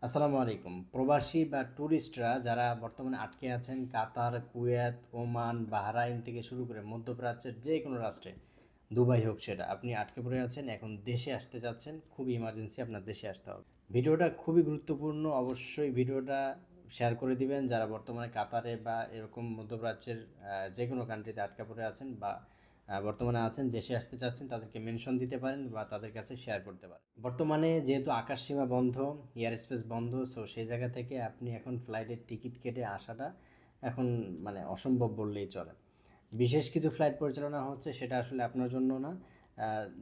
আসসালামু আলাইকুম। প্রবাসী বা ট্যুরিস্টরা যারা বর্তমানে আটকে আছেন কাতার, কুয়েত, ওমান, বাহরাইন থেকে শুরু করে মধ্যপ্রাচ্যের যে কোনো রাষ্ট্রে, দুবাই হোক সেটা, আপনি আটকে পড়ে আছেন, এখন দেশে আসতে চাচ্ছেন, খুবই ইমার্জেন্সি আপনার দেশে আসতে হবে। ভিডিওটা খুবই গুরুত্বপূর্ণ, অবশ্যই ভিডিওটা শেয়ার করে দিবেন যারা বর্তমানে কাতারে বা এরকম মধ্যপ্রাচ্যের যে কোনো কান্ট্রিতে আটকা পড়ে আছেন বা বর্তমানে আছেন, দেশে আসতে চাচ্ছেন, তাদেরকে মেনশন দিতে পারেন বা তাদের কাছে শেয়ার করতে পারেন। বর্তমানে যেহেতু আকাশসীমা বন্ধ, এয়ার স্পেস বন্ধ, সো সেই জায়গা থেকে আপনি এখন ফ্লাইটের টিকিট কেটে আসাটা এখন মানে অসম্ভব বললেই চলে। বিশেষ কিছু ফ্লাইট পরিচালনা হচ্ছে, সেটা আসলে আপনার জন্য না,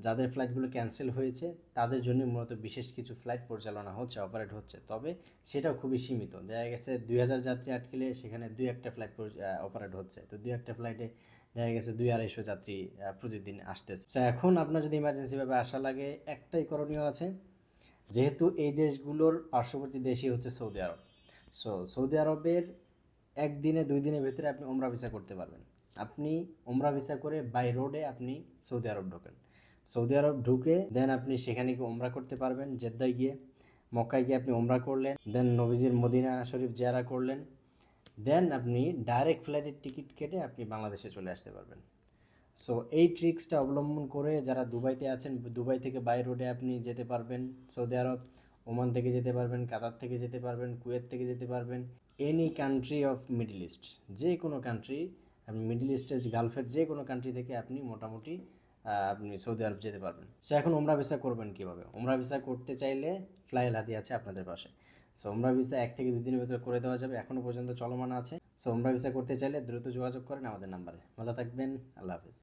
যাদের ফ্লাইটগুলো ক্যান্সেল হয়েছে তাদের জন্য মূলত বিশেষ কিছু ফ্লাইট পরিচালনা হচ্ছে, অপারেট হচ্ছে, তবে সেটাও খুবই সীমিত। দেখা গেছে 2000 যাত্রী আটকেলে সেখানে দুই একটা ফ্লাইট অপারেট হচ্ছে, তো দুই একটা ফ্লাইটে দেখা গেছে 200-250 যাত্রী প্রতিদিন আসতেছে। সো এখন আপনার যদি ইমার্জেন্সিভাবে আসা লাগে, একটাই করণীয় আছে। যেহেতু এই দেশগুলোর পার্শ্ববর্তী দেশই হচ্ছে সৌদি আরব, সো সৌদি আরবের একদিনে 2 দিনের ভিতরে আপনি ওমরা ভিসা করতে পারবেন। আপনি ওমরা ভিসা করে বাই রোডে আপনি সৌদি আরব ঢোকেন। সৌদি আরব ঢুকে দেন আপনি সেখানে গিয়ে ওমরা করতে পারবেন। জেদ্দায় গিয়ে, মক্কায় গিয়ে আপনি ওমরা করলেন, দেন নবীজির মদিনা শরীফ জিয়ারা করলেন, দেন আপনি ডাইরেক্ট ফ্লাইটের টিকিট কেটে আপনি বাংলাদেশে চলে আসতে পারবেন। সো এই ট্রিক্সটা অবলম্বন করে যারা দুবাইতে আছেন, দুবাই থেকে বাই রোডে আপনি যেতে পারবেন সৌদি আরব, ওমান থেকে যেতে পারবেন, কাতার থেকে যেতে পারবেন, কুয়েত থেকে যেতে পারবেন, any country of middle east, যে কোনো কান্ট্রি, আপনি মিডল ইস্টের গালফের যে কোনো কান্ট্রি থেকে আপনি মোটামুটি আপনি সৌদি আরব যেতে পারবেন। সো এখন ওমরা ভিসা করবেন কীভাবে? ওমরা ভিসা করতে চাইলে ফ্লাইল হাদি আছে আপনাদের পাশে। সো ওমরা ভিসা 1 থেকে 2 দিনের ভিতরে করে দেওয়া যাবে, এখনও পর্যন্ত চলমান আছে। সো ওমরা ভিসা করতে চাইলে দ্রুত যোগাযোগ করেন আমাদের নাম্বারে। ভালো থাকবেন, আল্লাহ হাফেজ।